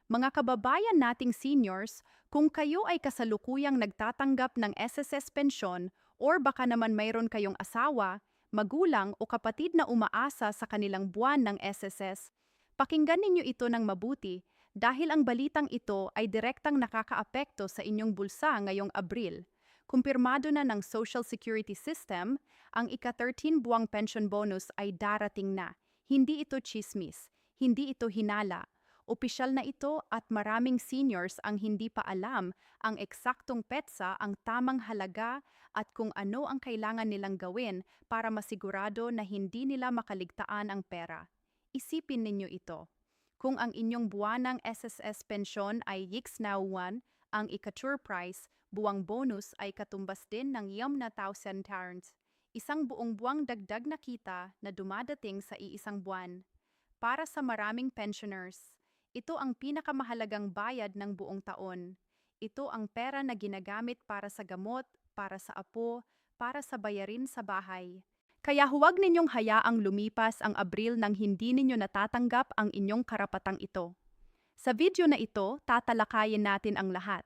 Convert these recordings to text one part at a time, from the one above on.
Mga kababayan nating seniors, kung kayo ay kasalukuyang nagtatanggap ng SSS pensyon or baka naman mayroon kayong asawa, magulang o kapatid na umaasa sa kanilang buwan ng SSS, pakinggan ninyo ito ng mabuti dahil ang balitang ito ay direktang nakakaapekto sa inyong bulsa ngayong Abril. Kumpirmado na ng Social Security System, ang ika-13 buwang pension bonus ay darating na. Hindi ito chismis, hindi ito hinala. Opisyal na ito at maraming seniors ang hindi pa alam ang eksaktong petsa, ang tamang halaga at kung ano ang kailangan nilang gawin para masigurado na hindi nila makaligtaan ang pera. Isipin ninyo ito. Kung ang inyong buwanang SSS pensyon ay Yixnauan, ang ika-tour price, buwang bonus ay katumbas din ng ₱1,000. Isang buong buwang dagdag na kita na dumadating sa iisang buwan. Para sa maraming pensioners, ito ang pinakamahalagang bayad ng buong taon. Ito ang pera na ginagamit para sa gamot, para sa apo, para sa bayarin sa bahay. Kaya huwag ninyong hayaang lumipas ang Abril nang hindi ninyo natatanggap ang inyong karapatang ito. Sa video na ito, tatalakayin natin ang lahat.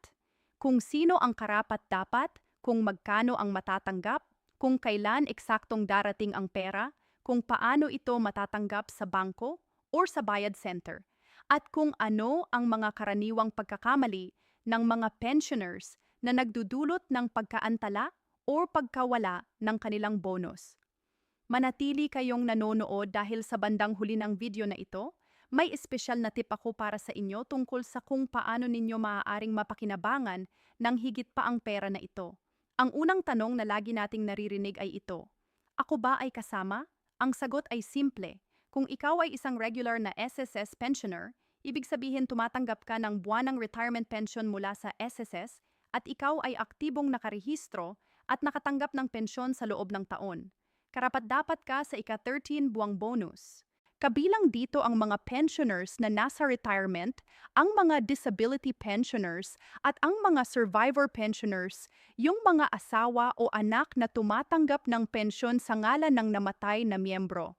Kung sino ang karapat-dapat, kung magkano ang matatanggap, kung kailan eksaktong darating ang pera, kung paano ito matatanggap sa bangko or sa bayad center, at kung ano ang mga karaniwang pagkakamali ng mga pensioners na nagdudulot ng pagkaantala o pagkawala ng kanilang bonus. Manatili kayong nanonood dahil sa bandang huli ng video na ito, may espesyal na tip ako para sa inyo tungkol sa kung paano ninyo maaaring mapakinabangan ng higit pa ang pera na ito. Ang unang tanong na lagi nating naririnig ay ito: ako ba ay kasama? Ang sagot ay simple. Kung ikaw ay isang regular na SSS pensioner, ibig sabihin tumatanggap ka ng buwanang retirement pension mula sa SSS at ikaw ay aktibong nakarehistro at nakatanggap ng pensyon sa loob ng taon. Karapat-dapat ka sa ika-13 buwang bonus. Kabilang dito ang mga pensioners na nasa retirement, ang mga disability pensioners at ang mga survivor pensioners, yung mga asawa o anak na tumatanggap ng pensyon sa ngalan ng namatay na miyembro.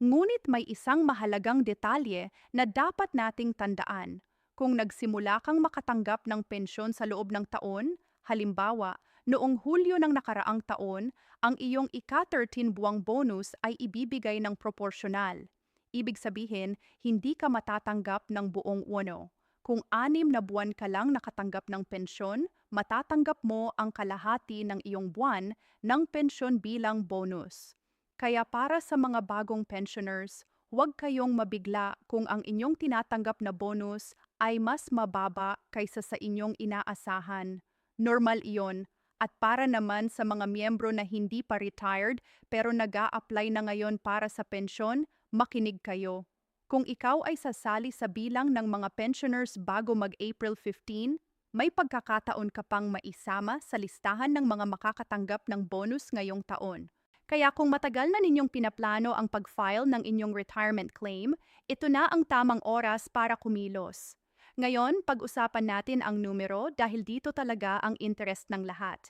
Ngunit may isang mahalagang detalye na dapat nating tandaan. Kung nagsimula kang makatanggap ng pensyon sa loob ng taon, halimbawa, noong Hulyo ng nakaraang taon, ang iyong ika-13 buwang bonus ay ibibigay ng proporsyonal. Ibig sabihin, hindi ka matatanggap ng buong uno. Kung 6 na buwan ka lang nakatanggap ng pensyon, matatanggap mo ang kalahati ng iyong buwan ng pensyon bilang bonus. Kaya para sa mga bagong pensioners, huwag kayong mabigla kung ang inyong tinatanggap na bonus ay mas mababa kaysa sa inyong inaasahan. Normal iyon. At para naman sa mga miyembro na hindi pa retired pero nag-a-apply na ngayon para sa pensyon, makinig kayo. Kung ikaw ay sasali sa bilang ng mga pensioners bago mag-April 15, may pagkakataon ka pang maisama sa listahan ng mga makakatanggap ng bonus ngayong taon. Kaya kung matagal na ninyong pinaplano ang pag-file ng inyong retirement claim, ito na ang tamang oras para kumilos. Ngayon, pag-usapan natin ang numero dahil dito talaga ang interest ng lahat.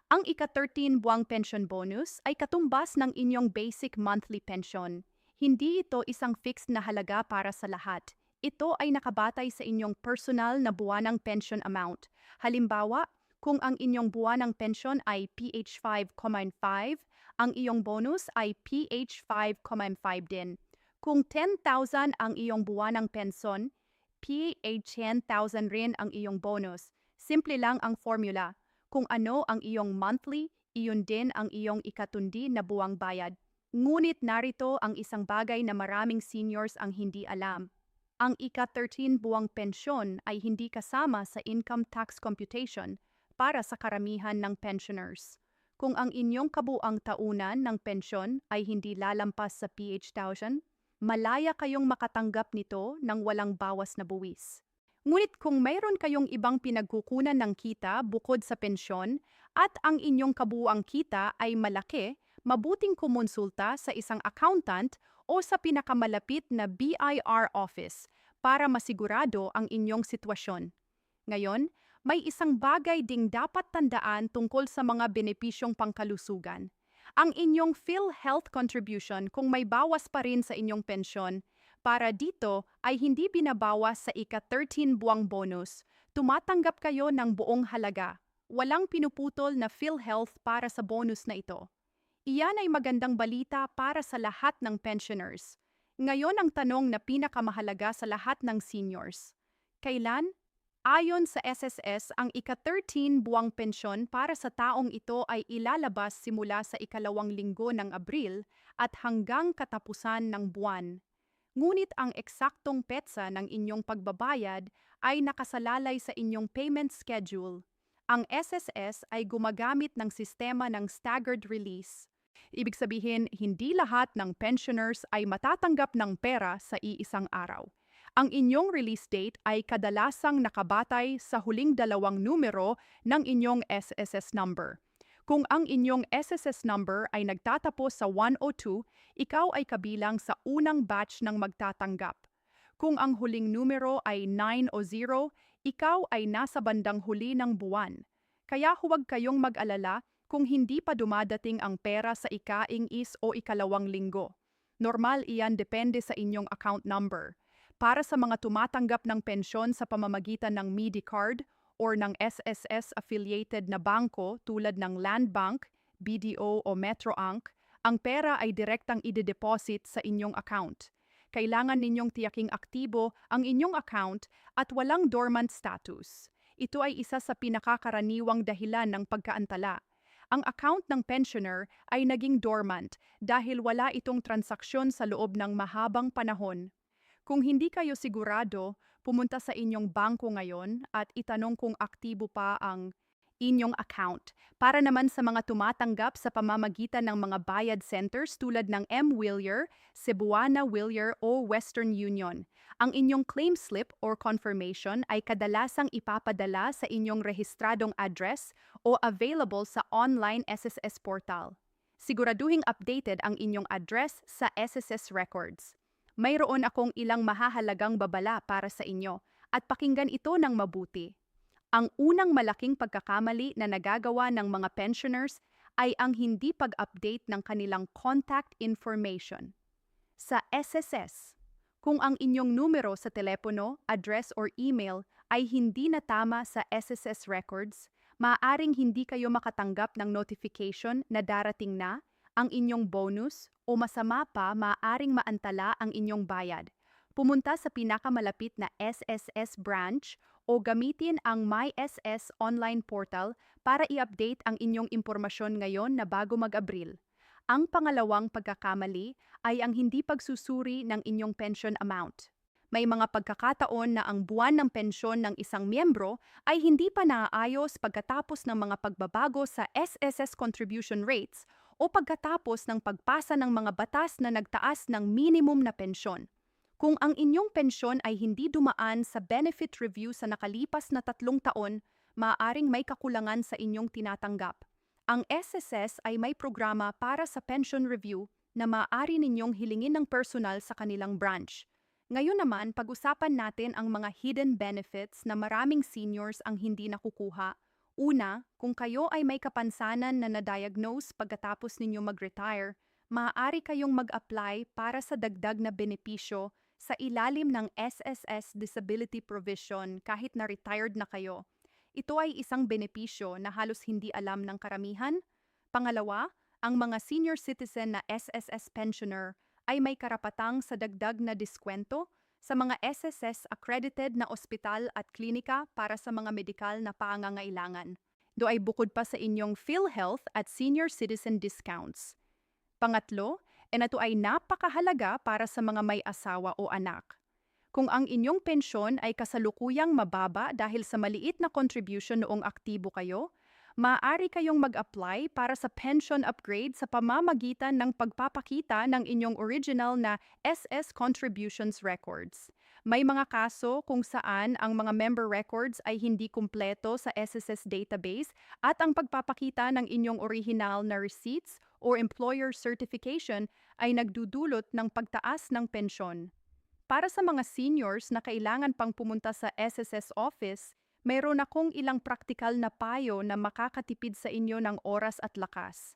Ang ika-13 buwang pension bonus ay katumbas ng inyong basic monthly pension. Hindi ito isang fixed na halaga para sa lahat. Ito ay nakabatay sa inyong personal na buwanang pension amount. Halimbawa, kung ang inyong buwanang pension ay PH5,5, ang iyong bonus ay PH5,5 din. Kung 10,000 ang iyong buwanang pension, PH10,000 rin ang iyong bonus. Simple lang ang formula. Kung ano ang iyong monthly, iyon din ang iyong ikatundi na buwang bayad. Ngunit narito ang isang bagay na maraming seniors ang hindi alam. Ang ika-13 buwang pensyon ay hindi kasama sa income tax computation para sa karamihan ng pensioners. Kung ang inyong kabuang taunan ng pensyon ay hindi lalampas sa PH1000, malaya kayong makatanggap nito ng walang bawas na buwis. Ngunit kung mayroon kayong ibang pinagkukunan ng kita bukod sa pensyon at ang inyong kabuang kita ay malaki, mabuting kumonsulta sa isang accountant o sa pinakamalapit na BIR office para masigurado ang inyong sitwasyon. Ngayon, may isang bagay ding dapat tandaan tungkol sa mga benepisyong pangkalusugan. Ang inyong PhilHealth contribution kung may bawas pa rin sa inyong pensyon, Para dito ay hindi binabawas sa ika-13 buwang bonus. Tumatanggap kayo ng buong halaga. Walang pinuputol na PhilHealth para sa bonus na ito. Iyan ay magandang balita para sa lahat ng pensioners. Ngayon ang tanong na pinakamahalaga sa lahat ng seniors. Kailan? Ayon sa SSS, ang ika-13 buwang pensyon para sa taong ito ay ilalabas simula sa ikalawang linggo ng Abril at hanggang katapusan ng buwan. Ngunit ang eksaktong petsa ng inyong pagbabayad ay nakasalalay sa inyong payment schedule. Ang SSS ay gumagamit ng sistema ng staggered release. Ibig sabihin, hindi lahat ng pensioners ay matatanggap ng pera sa iisang araw. Ang inyong release date ay kadalasang nakabatay sa huling dalawang numero ng inyong SSS number. Kung ang inyong SSS number ay nagtatapos sa 102, ikaw ay kabilang sa unang batch ng magtatanggap. Kung ang huling numero ay 9 o 0, ikaw ay nasa bandang huli ng buwan. Kaya huwag kayong mag-alala kung hindi pa dumadating ang pera sa ika-is o ikalawang linggo. Normal iyan, depende sa inyong account number. Para sa mga tumatanggap ng pensyon sa pamamagitan ng MediCard or ng SSS-affiliated na bangko tulad ng Land Bank, BDO o Metrobank, ang pera ay direktang ide-deposit sa inyong account. Kailangan ninyong tiyaking aktibo ang inyong account at walang dormant status. Ito ay isa sa pinakakaraniwang dahilan ng pagkaantala. Ang account ng pensioner ay naging dormant dahil wala itong transaksyon sa loob ng mahabang panahon. Kung hindi kayo sigurado, pumunta sa inyong bangko ngayon at itanong kung aktibo pa ang inyong account. Para naman sa mga tumatanggap sa pamamagitan ng mga bayad centers tulad ng M-Wheeler, Cebuana Wheeler o Western Union, ang inyong claim slip or confirmation ay kadalasang ipapadala sa inyong rehistradong address o available sa online SSS portal. Siguraduhing updated ang inyong address sa SSS records. Mayroon akong ilang mahahalagang babala para sa inyo at pakinggan ito ng mabuti. Ang unang malaking pagkakamali na nagagawa ng mga pensioners ay ang hindi pag-update ng kanilang contact information. Sa SSS, kung ang inyong numero sa telepono, address or email ay hindi na tama sa SSS records, maaaring hindi kayo makatanggap ng notification na darating na ang inyong bonus o masama pa, maaaring maantala ang inyong bayad. Pumunta sa pinakamalapit na SSS branch o gamitin ang MySS online portal para i-update ang inyong impormasyon ngayon na bago mag-Abril. Ang pangalawang pagkakamali ay ang hindi pagsusuri ng inyong pension amount. May mga pagkakataon na ang buwan ng pensyon ng isang miyembro ay hindi pa naaayos pagkatapos ng mga pagbabago sa SSS contribution rates o pagkatapos ng pagpasa ng mga batas na nagtaas ng minimum na pensyon. Kung ang inyong pensyon ay hindi dumaan sa benefit review sa nakalipas na 3 taon, maaaring may kakulangan sa inyong tinatanggap. Ang SSS ay may programa para sa pension review na maaari ninyong hilingin ng personal sa kanilang branch. Ngayon naman, pag-usapan natin ang mga hidden benefits na maraming seniors ang hindi nakukuha. Una, kung kayo ay may kapansanan na na-diagnose pagkatapos ninyo mag-retire, maaari kayong mag-apply para sa dagdag na benepisyo sa ilalim ng SSS Disability Provision kahit na retired na kayo. Ito ay isang benepisyo na halos hindi alam ng karamihan. Pangalawa, ang mga senior citizen na SSS pensioner ay may karapatang sa dagdag na diskwento sa mga SSS-accredited na ospital at klinika para sa mga medikal na pangangailangan. Do ay bukod pa sa inyong PhilHealth at senior citizen discounts. Pangatlo, ito ay napakahalaga para sa mga may asawa o anak. Kung ang inyong pensyon ay kasalukuyang mababa dahil sa maliit na contribution noong aktibo kayo, maaari kayong mag-apply para sa pension upgrade sa pamamagitan ng pagpapakita ng inyong original na SS contributions records. May mga kaso kung saan ang mga member records ay hindi kumpleto sa SSS database at ang pagpapakita ng inyong original na receipts or employer certification ay nagdudulot ng pagtaas ng pensyon. Para sa mga seniors na kailangan pang pumunta sa SSS office, mayroon akong ilang praktikal na payo na makakatipid sa inyo ng oras at lakas.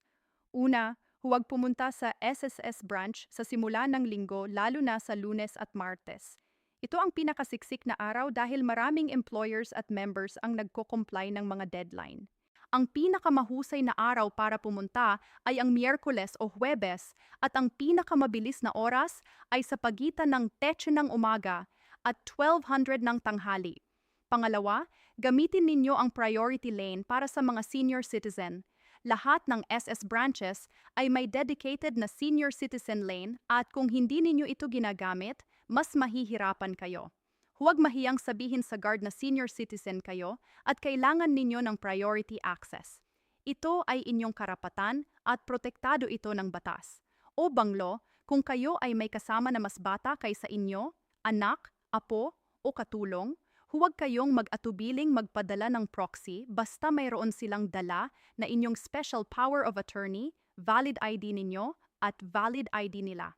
Una, Huwag pumunta sa SSS branch sa simula ng linggo lalo na sa Lunes at Martes. Ito ang pinakasiksik na araw dahil maraming employers at members ang nagko-comply ng mga deadline. Ang pinakamahusay na araw para pumunta ay ang Miyerkules o Huwebes at ang pinakamabilis na oras ay sa pagitan ng 10 ng umaga at 1200 ng tanghali. Pangalawa, gamitin ninyo ang priority lane para sa mga senior citizen. Lahat ng SS branches ay may dedicated na senior citizen lane at kung hindi ninyo ito ginagamit, mas mahihirapan kayo. Huwag mahiyang sabihin sa guard na senior citizen kayo at kailangan ninyo ng priority access. Ito ay inyong karapatan at protektado ito ng batas. O banglo, kung kayo ay may kasama na mas bata kaysa inyo, anak, apo, o katulong, huwag kayong mag-atubiling magpadala ng proxy basta mayroon silang dala na inyong special power of attorney, valid ID ninyo, at valid ID nila.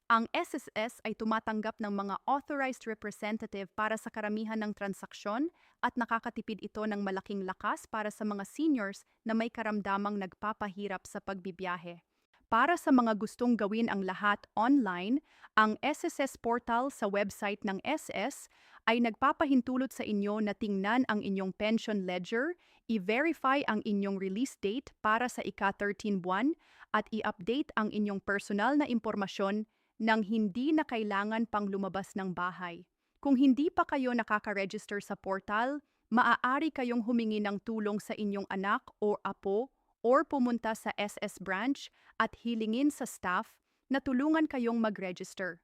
Ang SSS ay tumatanggap ng mga authorized representative para sa karamihan ng transaksyon at nakakatipid ito ng malaking lakas para sa mga seniors na may karamdamang nagpapahirap sa pagbibiyahe. Para sa mga gustong gawin ang lahat online, ang SSS portal sa website ng SS ay nagpapahintulot sa inyo na tingnan ang inyong pension ledger, i-verify ang inyong release date para sa ika-13 buwan, at i-update ang inyong personal na impormasyon nang hindi na kailangan pang lumabas ng bahay. Kung hindi pa kayo nakaka-register sa portal, maaari kayong humingi ng tulong sa inyong anak o apo or pumunta sa SS branch at hilingin sa staff na tulungan kayong mag-register.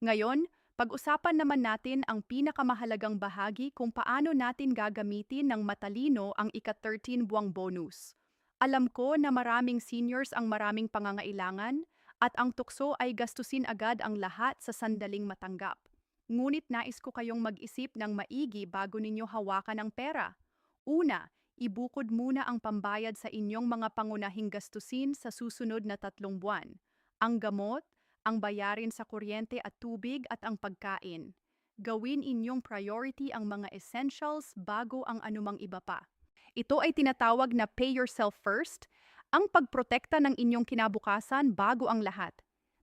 Ngayon, pag-usapan naman natin ang pinakamahalagang bahagi kung paano natin gagamitin ng matalino ang ika-13 buwang bonus. Alam ko na maraming seniors ang maraming pangangailangan at ang tukso ay gastusin agad ang lahat sa sandaling matanggap. Ngunit nais ko kayong mag-isip ng maigi bago ninyo hawakan ang pera. Una, ibukod muna ang pambayad sa inyong mga pangunahing gastusin sa susunod na 3 buwan. Ang gamot, ang bayarin sa kuryente at tubig at ang pagkain. Gawin inyong priority ang mga essentials bago ang anumang iba pa. Ito ay tinatawag na pay yourself first, ang pagprotekta ng inyong kinabukasan bago ang lahat.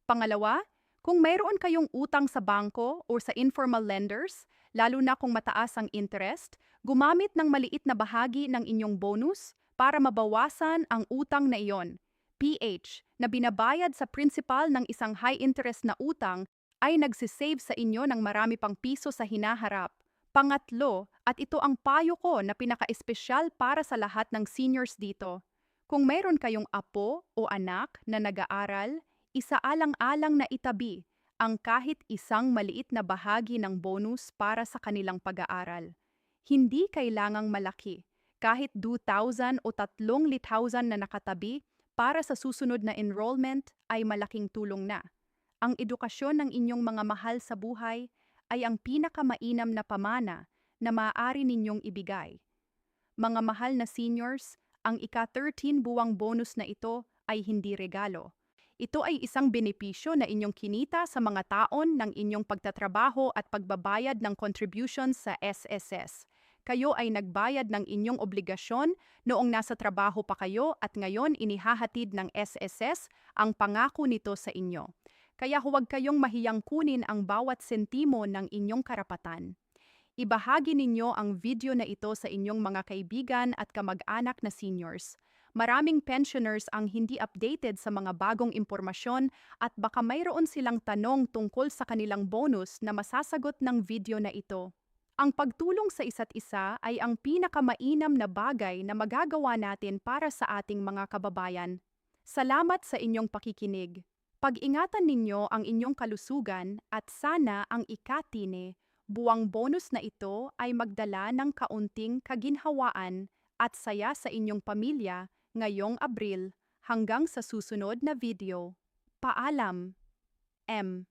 Pangalawa, kung mayroon kayong utang sa bangko o sa informal lenders, lalo na kung mataas ang interest, gumamit ng maliit na bahagi ng inyong bonus para mabawasan ang utang na iyon. PH, na binabayad sa principal ng isang high-interest na utang, ay nagsisave sa inyo ng marami pang piso sa hinaharap. Pangatlo, at ito ang payo ko na pinaka-espesyal para sa lahat ng seniors dito. Kung mayroon kayong apo o anak na nag-aaral, isaalang-alang na itabi ang kahit isang maliit na bahagi ng bonus para sa kanilang pag-aaral. Hindi kailangang malaki, kahit 2,000 o 3,000 na nakatabi, para sa susunod na enrollment ay malaking tulong na. Ang edukasyon ng inyong mga mahal sa buhay ay ang pinakamainam na pamana na maaari ninyong ibigay. Mga mahal na seniors, ang ika-13 buwang bonus na ito ay hindi regalo. Ito ay isang benepisyo na inyong kinita sa mga taon ng inyong pagtatrabaho at pagbabayad ng contributions sa SSS. Kayo ay nagbayad ng inyong obligasyon noong nasa trabaho pa kayo at ngayon inihahatid ng SSS ang pangako nito sa inyo. Kaya huwag kayong mahiyang kunin ang bawat sentimo ng inyong karapatan. Ibahagi ninyo ang video na ito sa inyong mga kaibigan at kamag-anak na seniors. Maraming pensioners ang hindi updated sa mga bagong impormasyon at baka mayroon silang tanong tungkol sa kanilang bonus na masasagot ng video na ito. Ang pagtulong sa isa't isa ay ang pinakamainam na bagay na magagawa natin para sa ating mga kababayan. Salamat sa inyong pakikinig. Pag-ingatan ninyo ang inyong kalusugan at sana ang ika-13 buwang bonus na ito ay magdala ng kaunting kaginhawaan at saya sa inyong pamilya ngayong Abril hanggang sa susunod na video. Paalam. M.